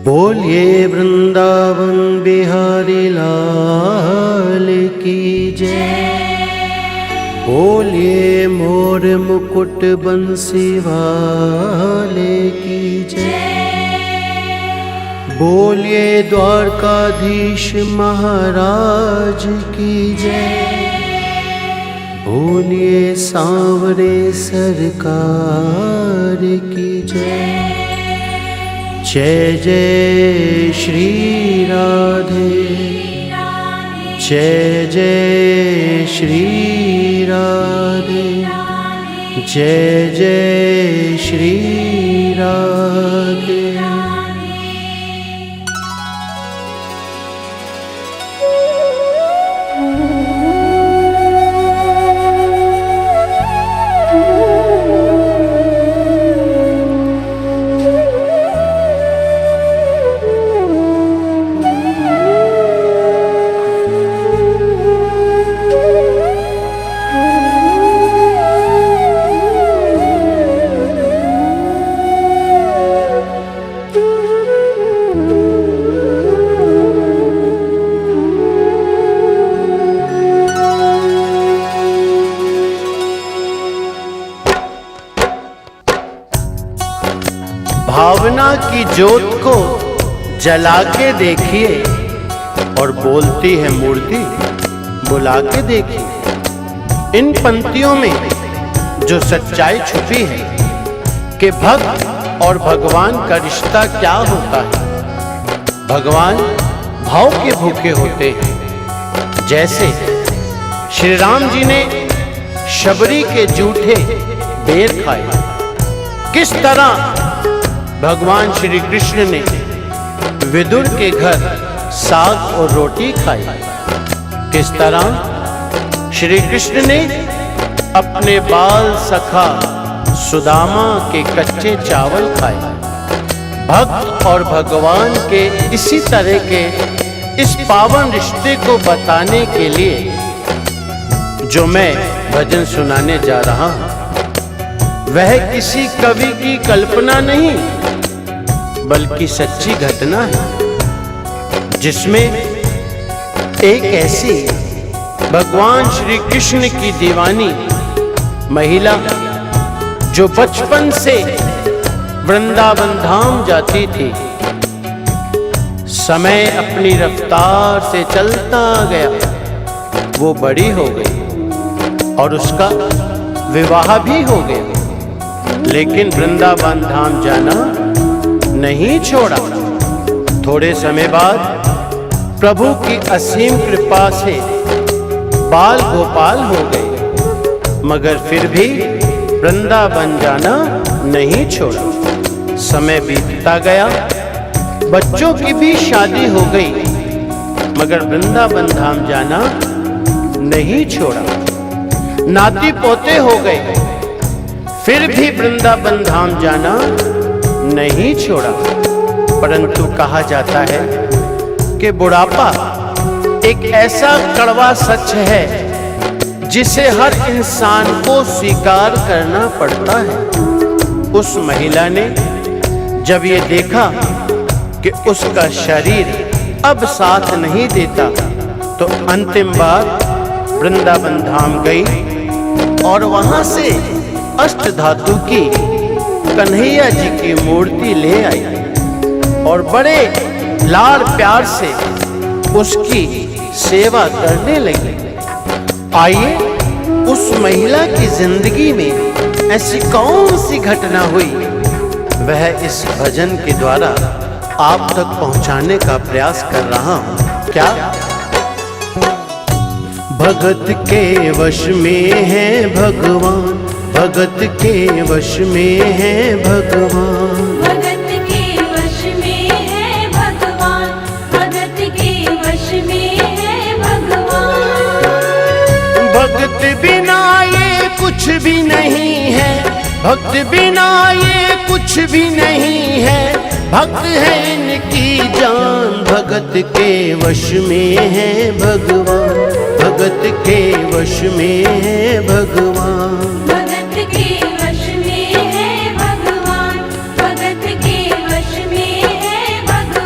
बोलिए वृंदावन बिहारी लाल की जय। बोलिए मोर मुकुट बंसी वाले की जय। बोलिए द्वारकाधीश महाराज की जय। बोलिए सांवरे सरकार की जय। जय जय श्री राधे, जय जय श्री राधे, जय जय श्री राधे। भावना की ज्योत को जला के देखिए और बोलती है मूर्ति बुला के देखिए। इन पंक्तियों में जो सच्चाई छुपी है कि भक्त और भगवान का रिश्ता क्या होता है। भगवान भाव के भूखे होते हैं। जैसे श्री राम जी ने शबरी के जूठे बेर खाए, किस तरह भगवान श्री कृष्ण ने विदुर के घर साग और रोटी खाई, किस तरह श्री कृष्ण ने अपने बाल सखा सुदामा के कच्चे चावल खाए। भक्त और भगवान के इसी तरह के इस पावन रिश्ते को बताने के लिए जो मैं भजन सुनाने जा रहा हूं, वह किसी कवि की कल्पना नहीं बल्कि सच्ची घटना है, जिसमें एक ऐसी भगवान श्री कृष्ण की दीवानी महिला जो बचपन से वृंदावन धाम जाती थी, समय अपनी रफ्तार से चलता गया, वो बड़ी हो गई और उसका विवाह भी हो गया, लेकिन वृंदावन धाम जाना नहीं छोड़ा। थोड़े समय बाद प्रभु की असीम कृपा से बाल गोपाल हो गए, मगर फिर भी वृंदावन जाना नहीं छोड़ा। समय बीतता गया, बच्चों की भी शादी हो गई, मगर वृंदावन धाम जाना नहीं छोड़ा। नाती पोते हो गए, फिर भी वृंदावन धाम जाना नहीं छोड़ा। परंतु कहा जाता है कि बुढ़ापा एक ऐसा कड़वा सच है जिसे हर इंसान को स्वीकार करना पड़ता है। उस महिला ने जब ये देखा कि उसका शरीर अब साथ नहीं देता, तो अंतिम बार वृंदावन धाम गई और वहां से अष्टधातु की कन्हैया जी की मूर्ति ले आई और बड़े लाड़ प्यार से उसकी सेवा करने लगी। आइए उस महिला की जिंदगी में ऐसी कौन सी घटना हुई, वह इस भजन के द्वारा आप तक पहुंचाने का प्रयास कर रहा हूं। क्या भगत के वश में है भगवान, भगत के वश में है भगवान, भगत के वश में है भगवान, भगत के वश में है भगवान। भगत बिना ये कुछ भी नहीं है, भक्त बिना ये कुछ भी नहीं है, भक्त है इनकी जान। भगत के वश में है भगवान, भगत के वश में है भगवान, भगत के वश में है भगवान, भगत के वश में है भगवान।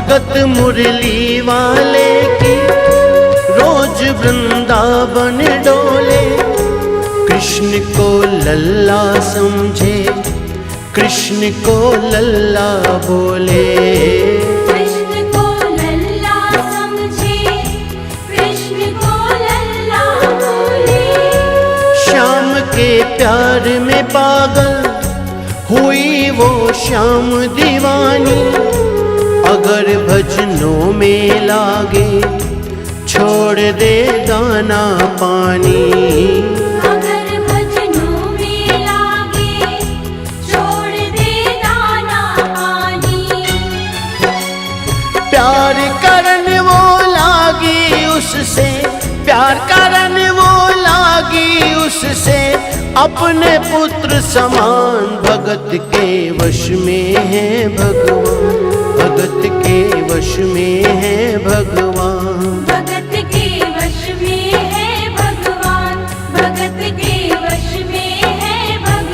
भगत मुरली वाले की रोज वृंदावन डोले। कृष्ण को लल्ला समझे, कृष्ण को लल्ला बोले। कृष्ण को लल्ला समझे, कृष्ण को लल्ला बोले। श्याम के प्यार में पागल हुई वो श्याम दीवानी। अगर भजनों में लागे छोड़ दे दाना पानी। अगर भजनों में लागे छोड़ दे दाना पानी। प्यार करन वो लागी उससे, प्यार करन वो लागी उससे। अपने पुत्र समान भगत के वश में है भगवान, भगत के वश में है भगवान। भगत के वश में है भगवान, भगत के वश में है भगवान।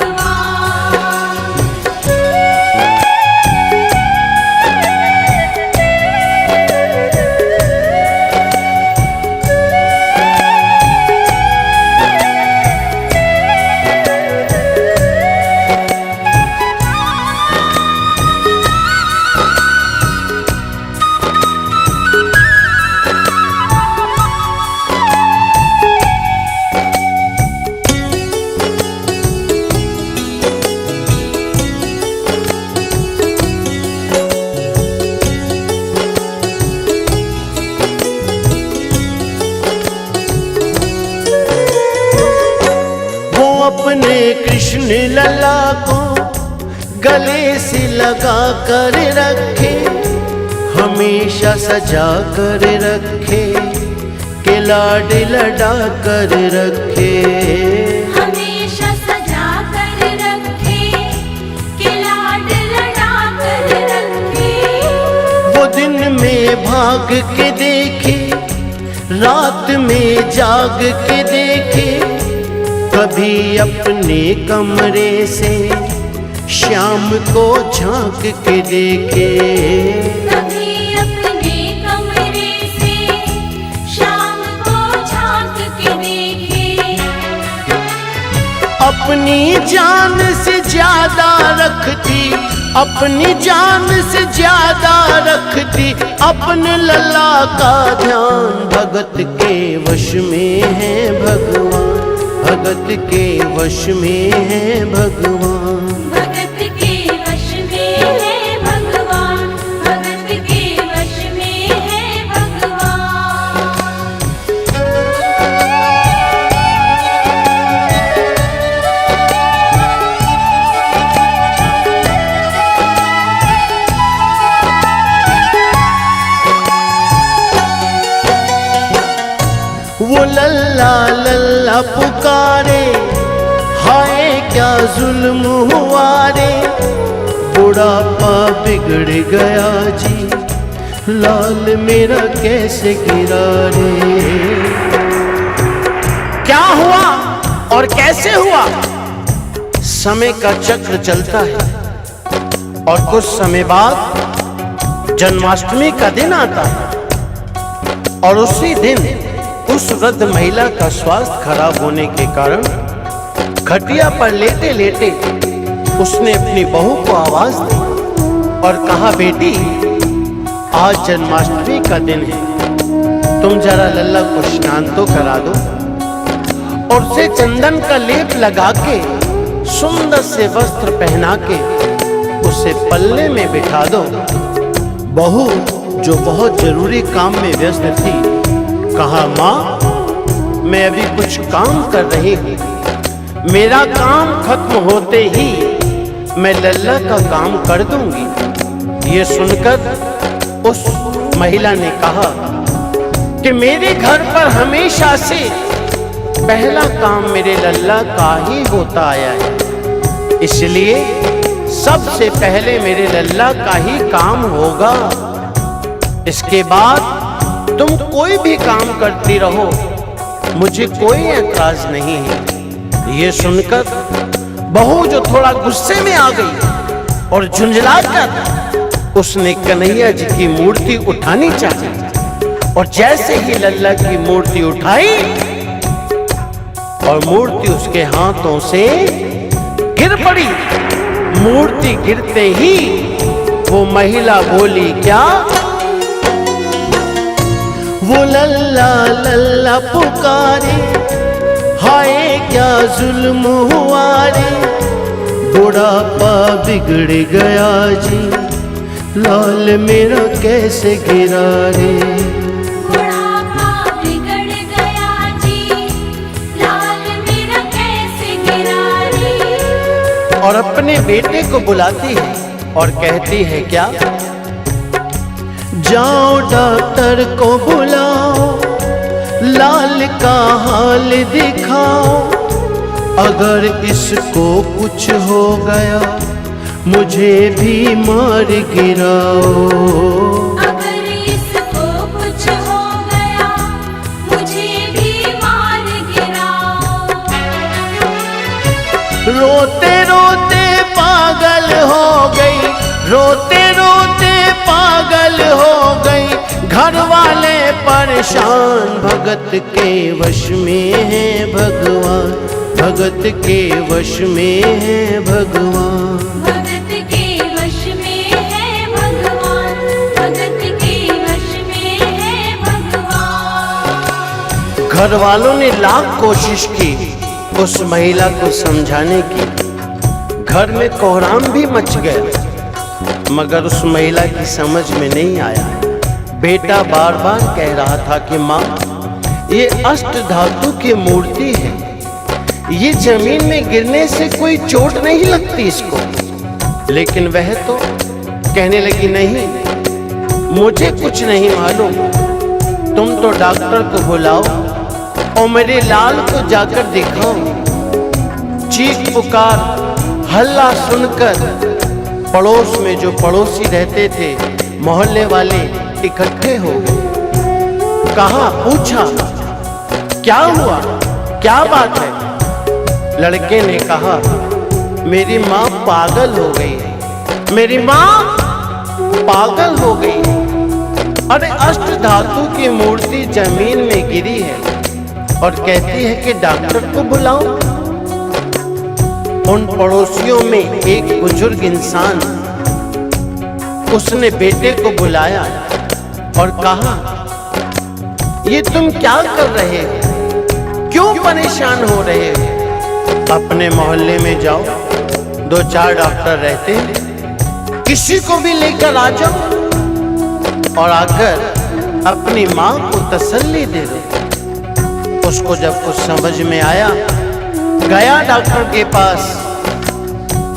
अपने कृष्ण लला को गले से लगा कर रखे, हमेशा सजा कर रखे, के लाड लड़ा कर रखे। हमेशा सजा कर रखे, के लाड लड़ा कर रखे। वो दिन में भाग के देखे, रात में जाग के देखे। कभी अपने कमरे से श्याम को झांक के देखे। कभी अपने कमरे से शाम को झांक के देखे। अपनी जान से ज्यादा रखती, अपनी जान से ज्यादा रखती अपने लला का ध्यान। भगत के वश में है भगवान, भगत के वश में है भगवान। भगत के वश में है भगवान, भगत के वश में है भगवान। वो लल्ला लल्ला पुकारे, हाय क्या जुल्म हुआ रे। बुढ़ापा बिगड़ गया जी, लाल मेरा कैसे गिरा रे। क्या हुआ और कैसे हुआ? समय का चक्र चलता है और कुछ समय बाद जन्माष्टमी का दिन आता है। और उसी दिन उस वृद्ध महिला का स्वास्थ्य खराब होने के कारण खटिया पर लेटे लेटे उसने अपनी बहू को आवाज दी और कहा, बेटी आज जन्माष्टमी का दिन है, तुम जरा लल्ला को स्नान तो करा दो और उसे चंदन का लेप लगा के सुंदर से वस्त्र पहना के उसे पल्ले में बिठा दो। बहू जो बहुत जरूरी काम में व्यस्त थी कहा, माँ मैं अभी कुछ काम कर रही हूँ, मेरा काम खत्म होते ही मैं लल्ला का काम कर दूंगी। ये सुनकर उस महिला ने कहा कि मेरे घर पर हमेशा से पहला काम मेरे लल्ला का ही होता आया है, इसलिए सबसे पहले मेरे लल्ला का ही काम होगा। इसके बाद तुम कोई भी काम करती रहो, मुझे कोई ऐतराज नहीं है। ये सुनकर बहू जो थोड़ा गुस्से में आ गई और झुंझलाकर उसने कन्हैया जी की मूर्ति उठानी चाहिए, और जैसे ही लल्ला की मूर्ति उठाई और मूर्ति उसके हाथों से गिर पड़ी। मूर्ति गिरते ही वो महिला बोली, क्या? वो लल्ला लल्ला पुकारे, हाय क्या जुल्म हुआ रे, बुढ़ापा बिगड़ गया जी, लाल मेरा कैसे गिरा रे। बुढ़ापा बिगड़ गया जी, लाल मेरा कैसे गिरा रे। और अपने बेटे को बुलाती है और कहती है, क्या? जाओ डॉक्टर को बुलाओ, लाल का हाल दिखाओ, अगर इसको कुछ हो गया मुझे भी मार गिराओ। अगर इसको कुछ हो गया मुझे भी मार गिराओ। रोते रोते पागल हो गई, रोते रोते पागल हो गई, घर वाले परेशान, भगत के वश में है भगवान, भगत के वश में है भगवान। भगत के वश में है भगवान, भगत के वश में है भगवान। घर वालों ने लाख कोशिश की उस महिला को समझाने की, घर में कोहराम भी मच गया, मगर उस महिला की समझ में नहीं आया। बेटा बार बार कह रहा था कि माँ, ये अष्ट धातु की मूर्ति है, ये जमीन में गिरने से कोई चोट नहीं लगती इसको। लेकिन वह तो कहने लगी, नहीं, मुझे कुछ नहीं मालूम, तुम तो डॉक्टर को बुलाओ और मेरे लाल को जाकर दिखाओ। चीख पुकार हल्ला सुनकर पड़ोस में जो पड़ोसी रहते थे, मोहल्ले वाले इकट्ठे हो गए। कहा, पूछा, क्या हुआ, क्या बात है? लड़के ने कहा, मेरी माँ पागल हो गई है, मेरी माँ पागल हो गई है। अरे अष्ट धातु की मूर्ति जमीन में गिरी है और कहती है कि डॉक्टर को बुलाओ। उन पड़ोसियों में एक बुजुर्ग इंसान, उसने बेटे को बुलाया और कहा, ये तुम क्या कर रहे हो, क्यों परेशान हो रहे हो? अपने मोहल्ले में जाओ, 2-4 डॉक्टर रहते हैं, किसी को भी लेकर आ जाओ और आकर अपनी माँ को तसल्ली दे दो। उसको जब कुछ समझ में आया, गया डॉक्टर के पास,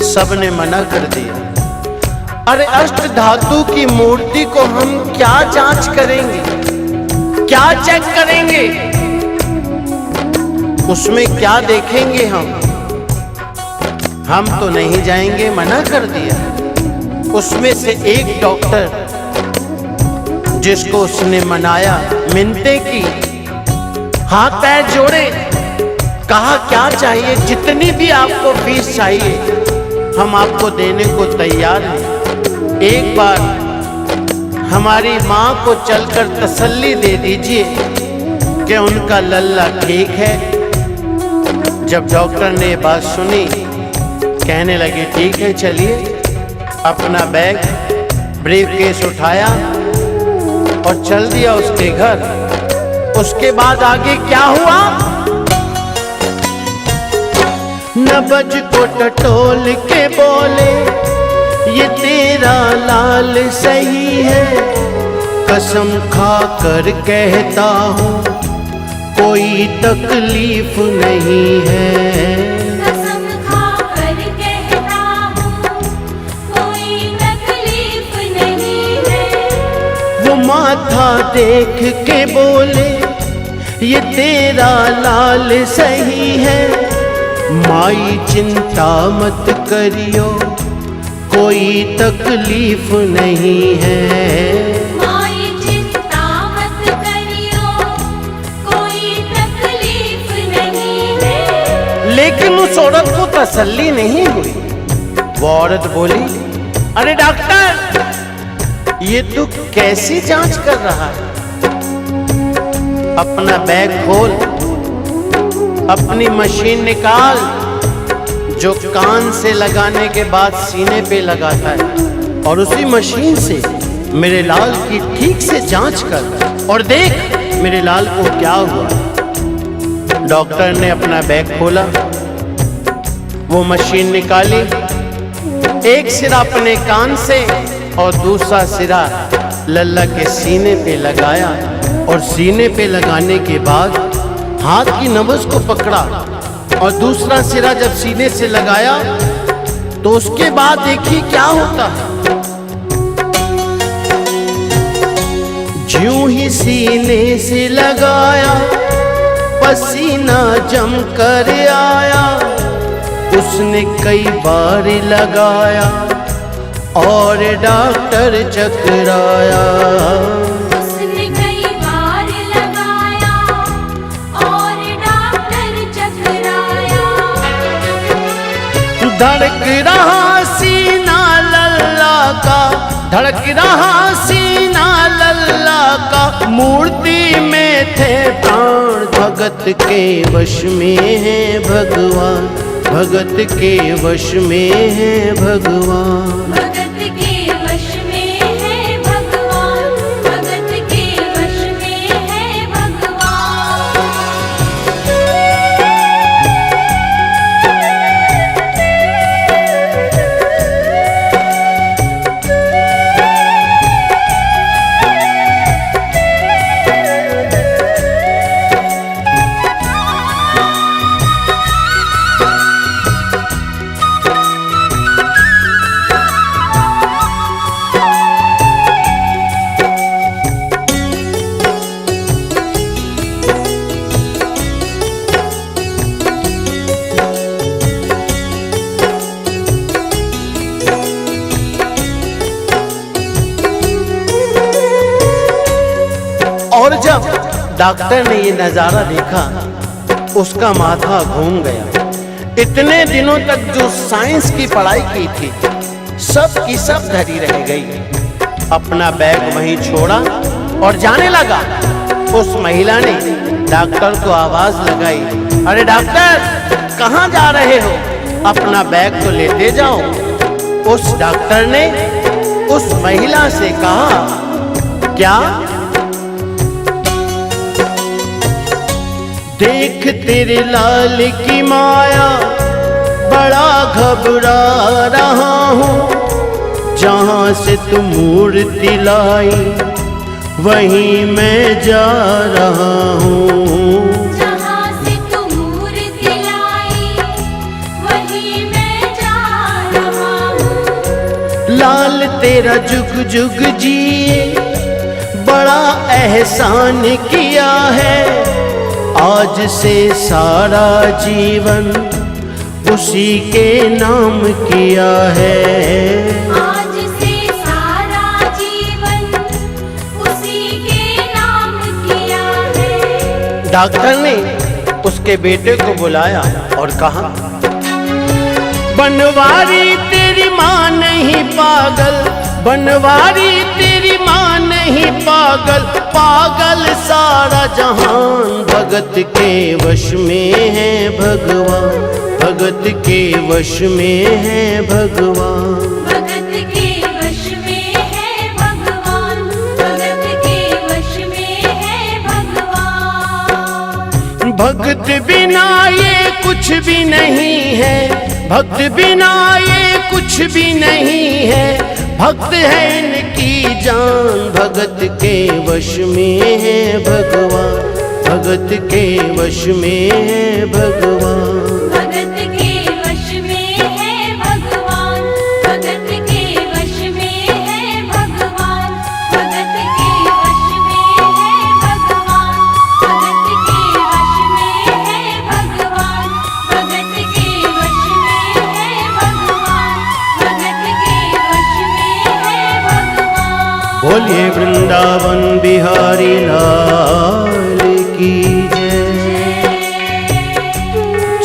सबने मना कर दिया। अरे अष्ट धातु की मूर्ति को हम क्या जांच करेंगे, क्या चेक करेंगे, उसमें क्या देखेंगे? हम तो नहीं जाएंगे, मना कर दिया। उसमें से एक डॉक्टर, जिसको उसने मनाया, मिन्नतें की, हाथ पैर जोड़े, कहा, क्या चाहिए, जितनी भी आपको फीस चाहिए हम आपको देने को तैयार हैं। एक बार हमारी माँ को चलकर तसल्ली दे दीजिए कि उनका लल्ला ठीक है। जब डॉक्टर ने बात सुनी, कहने लगे, ठीक है, चलिए। अपना बैग ब्रीफकेस उठाया और चल दिया उसके घर। उसके बाद आगे क्या हुआ? नबज को टटोल के बोले, ये तेरा लाल सही है, कसम खा कर कहता हूँ कोई तकलीफ नहीं है। कसम खा कर कहता हूँ कोई तकलीफ नहीं है। वो माथा देख के बोले, ये तेरा लाल सही है, माई चिंता मत करियो कोई तकलीफ नहीं है। माई चिंता मत करियो कोई तकलीफ नहीं है। लेकिन उस औरत को तसल्ली नहीं हुई। वो औरत बोली, अरे डॉक्टर, ये तू कैसी जांच कर रहा है? अपना बैग खोल, अपनी मशीन निकाल जो कान से लगाने के बाद सीने पे लगाता है, और उसी मशीन से मेरे लाल की ठीक से जांच कर और देख मेरे लाल को क्या हुआ। डॉक्टर ने अपना बैग खोला, वो मशीन निकाली, एक सिरा अपने कान से और दूसरा सिरा लल्ला के सीने पे लगाया, और सीने पे लगाने के बाद हाथ की नब्ज को पकड़ा और दूसरा सिरा जब सीने से लगाया तो उसके बाद देखिए क्या होता है। ज्यों ही सीने से लगाया पसीना जम कर आया, उसने कई बार लगाया और डॉक्टर चकराया। उसने कई बार लगाया और डॉक्टर चकराया। धड़क रहा सीना लल्ला का, धड़क रहा सीना लल्ला का, मूर्ति में थे प्राण भगत के वश में है भगवान, भगत के वश में है भगवान। भगत के वश में है भगवान, भगत के वश में है भगवान। और जब डॉक्टर ने ये नजारा देखा उसका माथा घूम गया। इतने दिनों तक जो साइंस की पढ़ाई की थी सब की सब धरी रह गई। अपना बैग वहीं छोड़ा और जाने लगा। उस महिला ने डॉक्टर को आवाज लगाई, अरे डॉक्टर कहाँ जा रहे हो? अपना बैग तो लेते जाओ। उस डॉक्टर ने उस महिला से कहा, क्या? देख तेरे लाल की माया, बड़ा घबरा रहा हूँ। जहाँ से तू मूर्ति लाई वहीं मैं जा रहा हूँ। जहाँ से तू मूर्ति लाई वहीं मैं जा रहा हूँ। लाल तेरा जुग जुग जिए, बड़ा एहसान किया है। आज से सारा जीवन उसी के नाम किया है। आज से सारा जीवन उसी के नाम किया है। डॉक्टर ने उसके बेटे को बुलाया और कहा, बनवारी तेरी माँ नहीं पागल, बनवारी तेरी माँ नहीं पागल, पागल सारा जहान। भगत के वश में है भगवान, भगत के वश में है भगवान। भगत के वश में है भगवान, भगत के वश में है भगवान। भगत बिना ये कुछ भी नहीं है, भक्त बिना ये कुछ भी नहीं है। भक्त है इनकी जान, भगत के वश में है भगवान, भगत के वश में है भगवान। भगत के वश में है भगवान, भगत के वश में है भगवान। भगत के वश में है भगवान, भगत के वश में है भगवान। भगत के वश में है भगवान, भगत के वश में है भगवान। बोलिए वृंदावन बिहारी लाल की जय,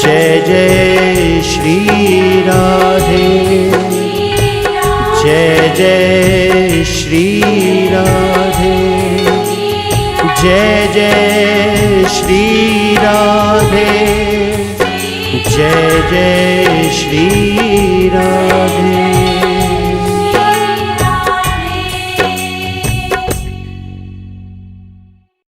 जय जय श्री राधे, जय जय श्री जय जय श्री राधे, जय जय श्री राधे।